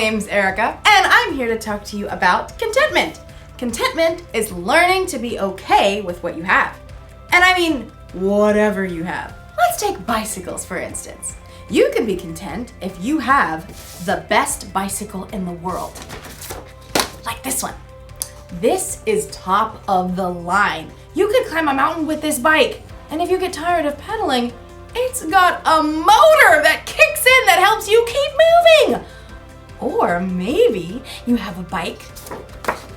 name's Erica, and I'm here to talk to you about contentment. Contentment is learning to be okay with what you have. And I mean, whatever you have. Let's take bicycles, for instance. You can be content if you have the best bicycle in the world. Like this one. This is top of the line. You could climb a mountain with this bike. And if you get tired of pedaling, it's got a motor that kicks in that helps you keep moving. Or maybe you have a bike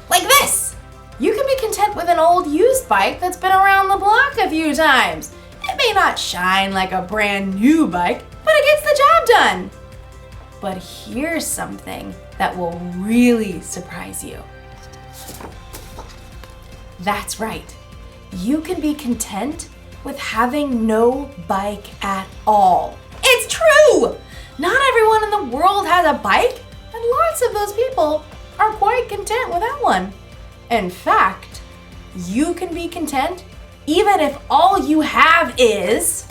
like this. You can be content with an old used bike that's been around the block a few times. It may not shine like a brand new bike, but it gets the job done. But here's something that will really surprise you. That's right. You can be content with having no bike at all. It's true! Not everyone in the world has a bike, and lots of those people are quite content without one. In fact, you can be content even if all you have is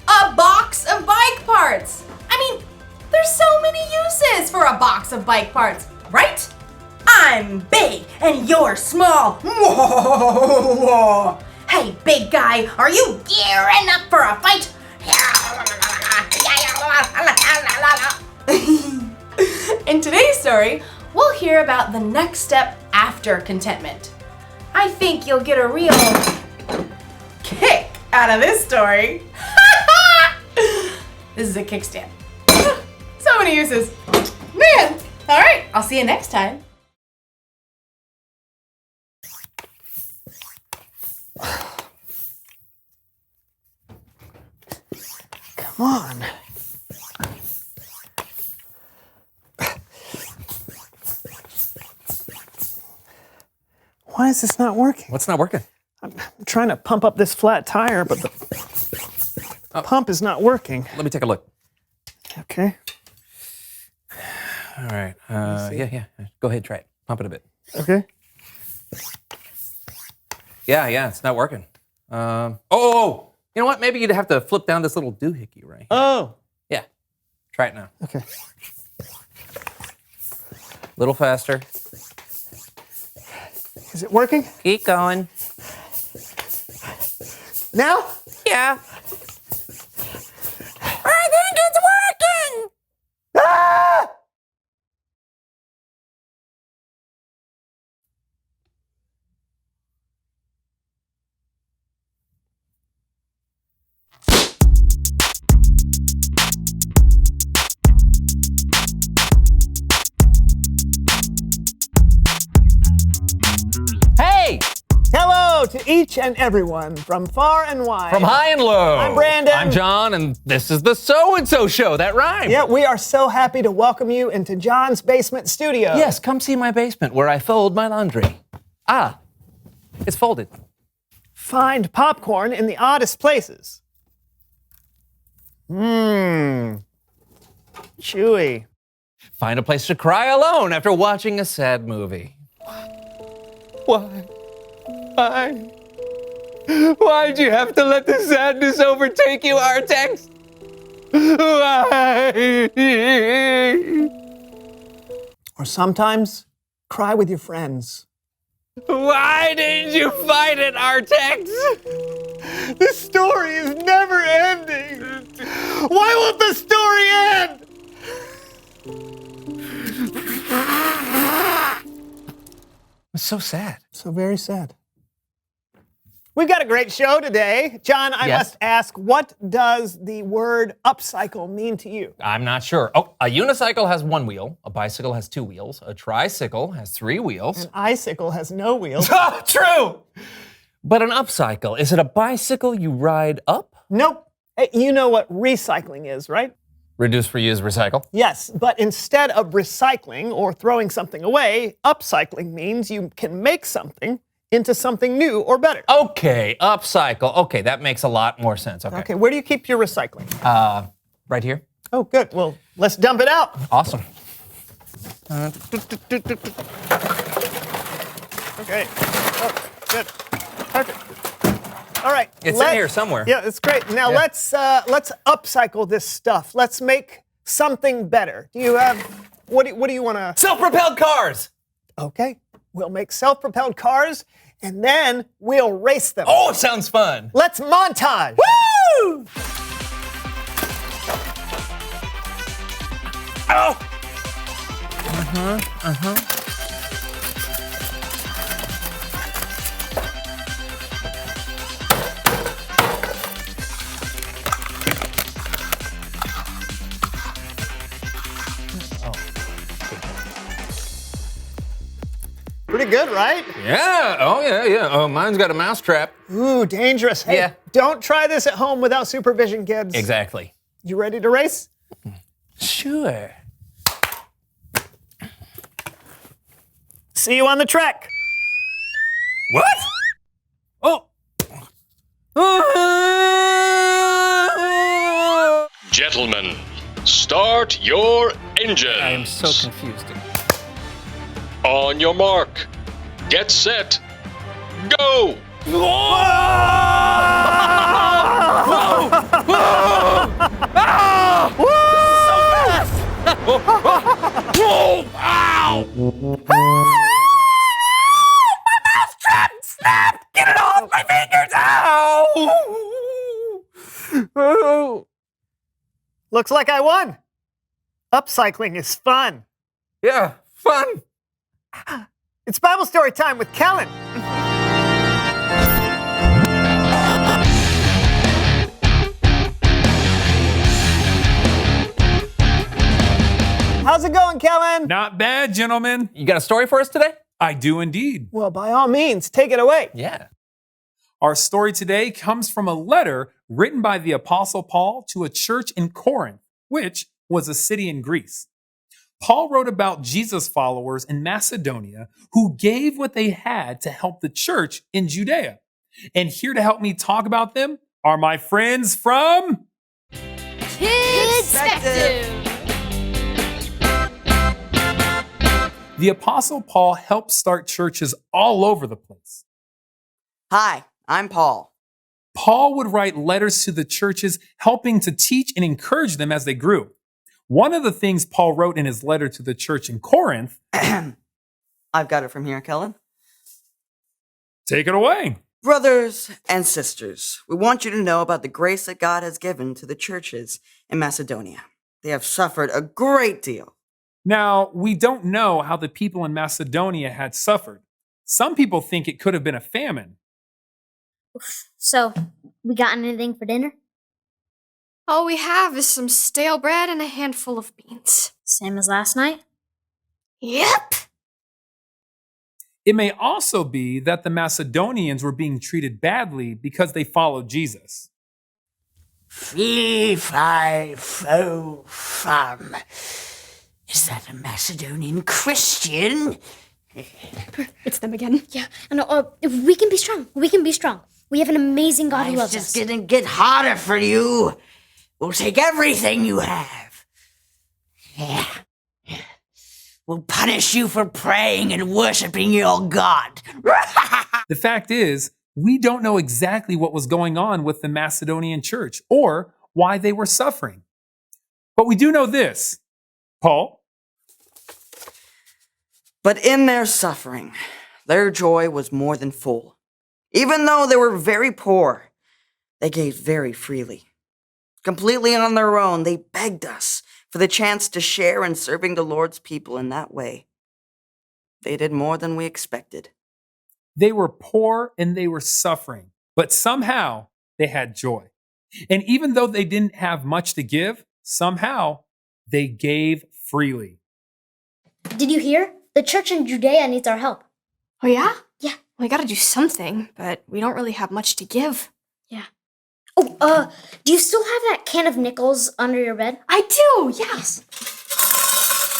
a box of bike parts. I mean, there's so many uses for a box of bike parts, right? I'm big and you're small. Hey, big guy, are you gearing up for a fight? In today's story, we'll hear about the next step after contentment. I think you'll get a real kick out of this story. This is a kickstand. So many uses. Man, all right, I'll see you next time. Come on. Why is this not working? What's not working? I'm trying to pump up this flat tire, but the pump is not working. Let me take a look. Okay. All right. Yeah. Go ahead, try it. Pump it a bit. Okay. Yeah, it's not working. Oh, you know what? Maybe you'd have to flip down this little doohickey right here. Oh. Yeah. Try it now. Okay. A little faster. Is it working? Keep going. Now? Yeah. I think it's working! Ah! Hey! Hello to each and everyone from far and wide. From high and low. I'm Brandon. I'm John, and this is the So-and-So Show. That rhymes. Yeah, we are so happy to welcome you into John's basement studio. Yes, come see my basement where I fold my laundry. Ah, it's folded. Find popcorn in the oddest places. Chewy. Find a place to cry alone after watching a sad movie. Why? Why'd you have to let the sadness overtake you, Artex? Why? Or sometimes, cry with your friends. Why didn't you fight it, Artex? The story is never ending. Why won't the story end? It's so sad. So very sad. We've got a great show today. John, I Yes? must ask, what does the word upcycle mean to you? I'm not sure. Oh, a unicycle has one wheel, a bicycle has two wheels, a tricycle has three wheels. An icicle has no wheels. Oh, true! But an upcycle, is it a bicycle you ride up? Nope. Hey, you know what recycling is, right? Reduce, reuse, recycle. Yes, but instead of recycling or throwing something away, upcycling means you can make something into something new or better. Okay, upcycle. Okay, that makes a lot more sense. Okay, where do you keep your recycling? Right here. Oh, good. Well, let's dump it out. Awesome. Okay. Oh, good. Perfect. All right. It's in here somewhere. Yeah, it's great. Now Yeah. let's upcycle this stuff. Let's make something better. Do you have, what do you want to? Self-propelled cars! Okay, we'll make self-propelled cars and then we'll race them. Oh, it sounds fun. Let's montage. Woo! Oh! Pretty good, right? Yeah, oh yeah. Oh, mine's got a mouse trap. Ooh, dangerous. Hey, Yeah. don't try this at home without supervision, kids. Exactly. You ready to race? Sure. See you on the track. What? Oh! Gentlemen, start your engines. I am so confused. On your mark. Get set. Go! Whoa! Ow! Snapped! Get it off my fingers! Ow! Looks like I won. Upcycling is fun. Yeah, fun. It's Bible story time with Kellen. How's it going, Kellen? Not bad, gentlemen. You got a story for us today? I do indeed. Well, by all means, take it away. Yeah. Our story today comes from a letter written by the Apostle Paul to a church in Corinth, which was a city in Greece. Paul wrote about Jesus followers in Macedonia who gave what they had to help the church in Judea. And here to help me talk about them are my friends from KidZone. the Apostle Paul helped start churches all over the place. Hi, I'm Paul. Paul would write letters to the churches, helping to teach and encourage them as they grew. One of the things Paul wrote in his letter to the church in Corinth, I've got it from here, Kellen. take it away. Brothers and sisters, we want you to know about the grace that God has given to the churches in Macedonia. They have suffered a great deal. Now, we don't know how the people in Macedonia had suffered. Some people think it could have been a famine. So, we got anything for dinner? All we have is some stale bread and a handful of beans. Same as last night? Yep. It may also be that the Macedonians were being treated badly because they followed Jesus. Fee, fi, fo, fum. Is that a Macedonian Christian? It's them again. Yeah, we can be strong. We can be strong. We have an amazing God who Life's loves just us. gonna get harder for you. We'll take everything you have. Yeah. We'll punish you for praying and worshiping your God. The fact is, we don't know exactly what was going on with the Macedonian church or why they were suffering. But we do know this. Paul? But in their suffering, their joy was more than full. Even though they were very poor, they gave very freely. Completely on their own, they begged us for the chance to share in serving the Lord's people in that way. They did more than we expected. They were poor and they were suffering, but somehow they had joy. And even though they didn't have much to give, somehow they gave freely. Did you hear? The church in Judea needs our help. Oh, yeah? Yeah. We gotta do something, but we don't really have much to give. Yeah. Oh, do you still have that can of nickels under your bed? I do, yes.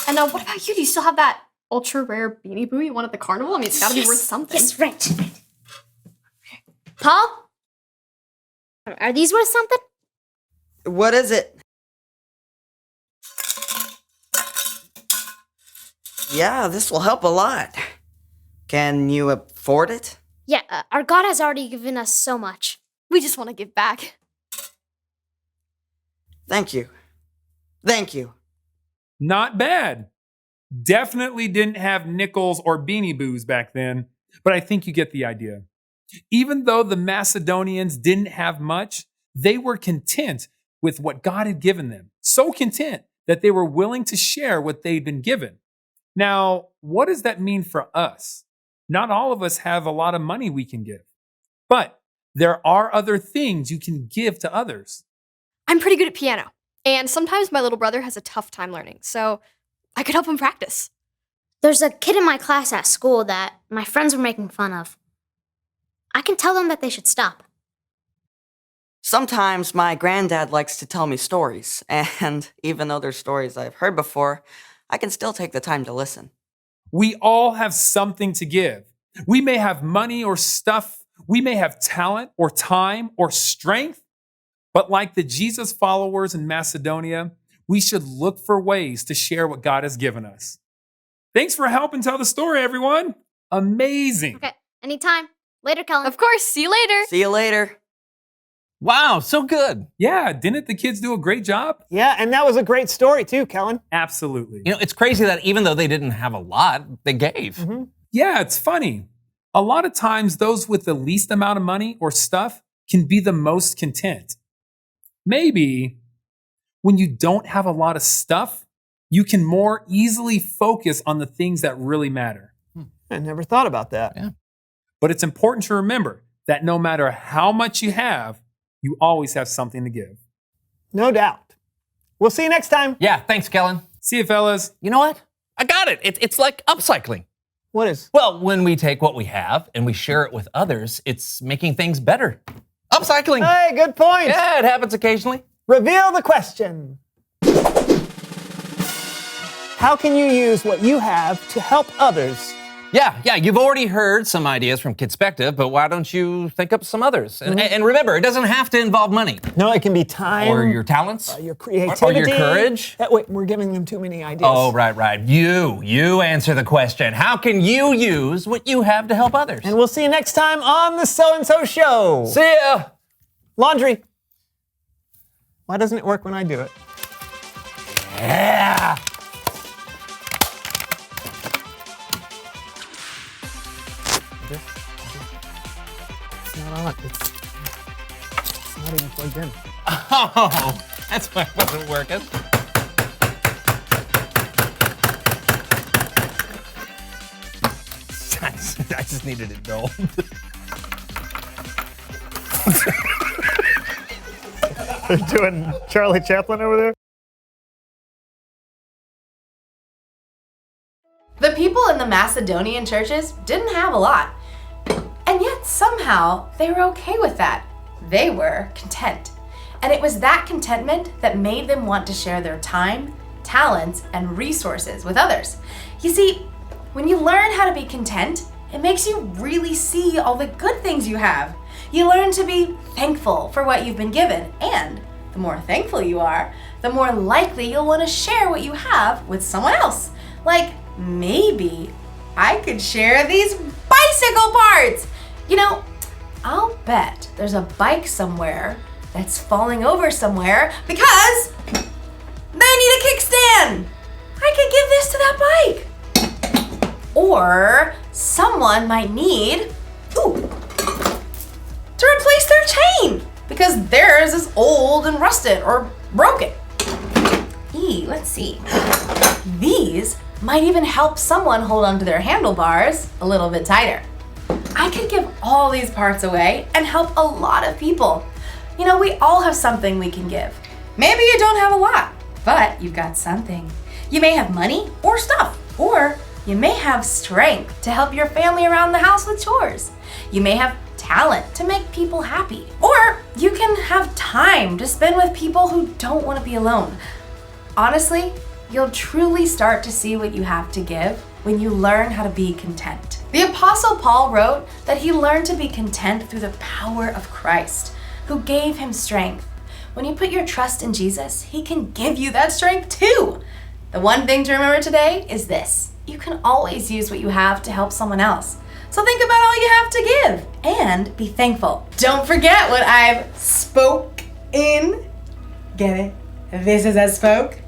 And what about you? Do you still have that ultra rare Beanie Boo you won at the carnival? I mean, it's gotta be worth something. Yes, right. Paul? Are these worth something? What is it? Yeah, this will help a lot. Can you afford it? Yeah, our God has already given us so much. We just want to give back. Thank you. Thank you. Not bad. Definitely didn't have nickels or beanie boos back then, but I think you get the idea. Even though the Macedonians didn't have much, they were content with what God had given them. So content that they were willing to share what they'd been given. Now, what does that mean for us? Not all of us have a lot of money we can give, but there are other things you can give to others. I'm pretty good at piano, and sometimes my little brother has a tough time learning, so I could help him practice. There's a kid in my class at school that my friends were making fun of. I can tell them that they should stop. Sometimes my granddad likes to tell me stories, and even though they're stories I've heard before, I can still take the time to listen. We all have something to give. We may have money or stuff. We may have talent or time or strength. But like the Jesus followers in Macedonia, we should look for ways to share what God has given us. Thanks for helping tell the story, everyone. Amazing. Okay, anytime. Later, Kellen. Of course, see you later. See you later. Wow, so good. Yeah, didn't the kids do a great job? Yeah, and that was a great story too, Kellen. Absolutely. You know, it's crazy that even though they didn't have a lot, they gave. Yeah, it's funny. A lot of times, those with the least amount of money or stuff can be the most content. Maybe when you don't have a lot of stuff, you can more easily focus on the things that really matter. I never thought about that. Yeah. But it's important to remember that no matter how much you have, you always have something to give. No doubt. We'll see you next time. Yeah, thanks, Kellen. See you, fellas. You know what? I got it. It's like upcycling. What is? Well, when we take what we have and we share it with others, it's making things better. Upcycling. Hey, good point. Yeah, it happens occasionally. Reveal the question. How can you use what you have to help others? Yeah, you've already heard some ideas from KidSpective, but why don't you think up some others? And remember, it doesn't have to involve money. No, it can be time. Or your talents. Your creativity. Or your courage. Wait, we're giving them too many ideas. Oh, right. You answer the question. How can you use what you have to help others? And we'll see you next time on the So-and-So Show. See ya. Laundry. Why doesn't it work when I do it? Yeah. It's not on. It's not even plugged in. Oh, that's why it wasn't working. I just needed it dulled. They're doing Charlie Chaplin over there. The people in the Macedonian churches didn't have a lot, and yet somehow they were okay with that. They were content. And it was that contentment that made them want to share their time, talents, and resources with others. You see, when you learn how to be content, it makes you really see all the good things you have. You learn to be thankful for what you've been given, and the more thankful you are, the more likely you'll want to share what you have with someone else. Like, maybe I could share these bicycle parts. You know, I'll bet there's a bike somewhere that's falling over somewhere because they need a kickstand. I could give this to that bike. Or someone might need, to replace their chain because theirs is old and rusted or broken. Let's see. These might even help someone hold onto their handlebars a little bit tighter. I could give all these parts away and help a lot of people. You know, we all have something we can give. Maybe you don't have a lot, but you've got something. You may have money or stuff, or you may have strength to help your family around the house with chores. You may have talent to make people happy, or you can have time to spend with people who don't want to be alone. Honestly, you'll truly start to see what you have to give when you learn how to be content. The Apostle Paul wrote that he learned to be content through the power of Christ, who gave him strength. When you put your trust in Jesus, he can give you that strength too. The one thing to remember today is this: you can always use what you have to help someone else. So think about all you have to give and be thankful. Don't forget what I've spoke in. Get it? This is a spoke.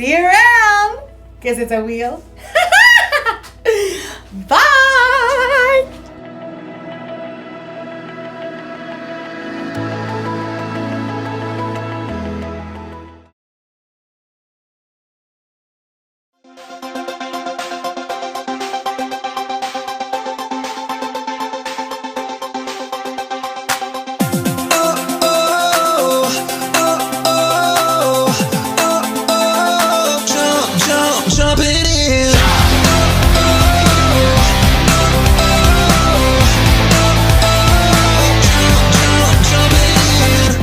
see you around, because it's a wheel. Bye! Jumping in.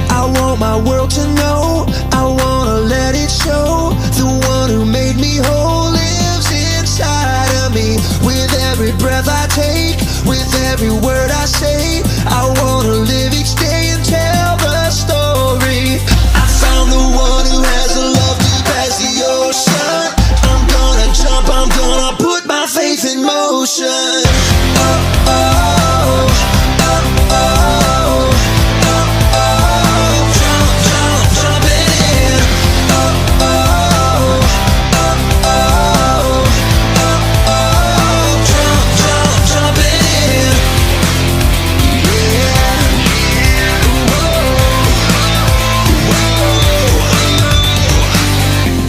I want my world to know. I wanna let it show. The one who made me whole lives inside of me. With every breath I take, with every word I say, I wanna live each day and tell the story. I found the one who has a love deep as the ocean. I'm gonna jump, I'm gonna put my faith in motion. Oh, oh, oh, oh, oh. Jump, jump, jumping in. Oh, oh, oh, oh, oh. Jump, jump, jumping in. Yeah,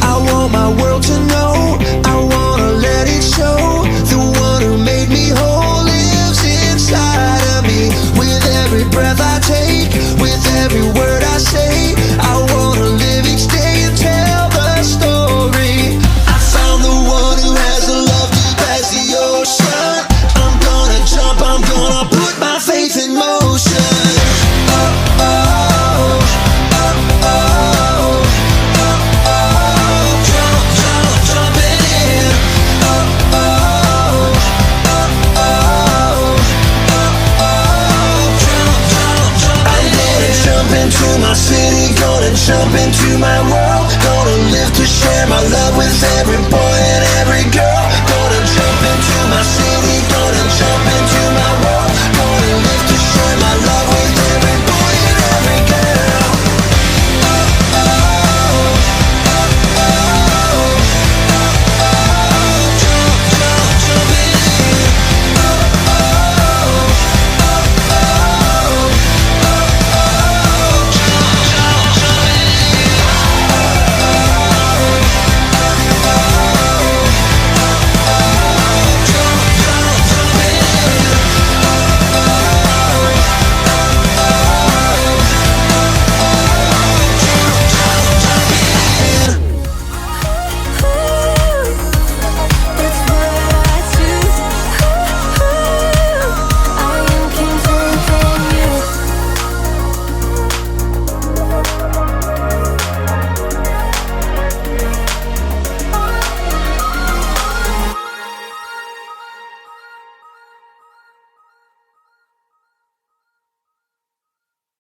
I want my world to know. I wanna let it show. The one who made me whole lives inside of me. With every breath I take, with every word I say, I wanna live each day and tell the story. I found the one who has a love deep as the ocean. I'm gonna jump, I'm gonna put my faith in motion. Oh, oh, oh, oh, oh. Jump, jump, jumping in. Oh, oh, oh, oh, jump, jump, jumping in. I'm gonna jump into my city, gonna jump into my world. Gonna live to share my love with everybody.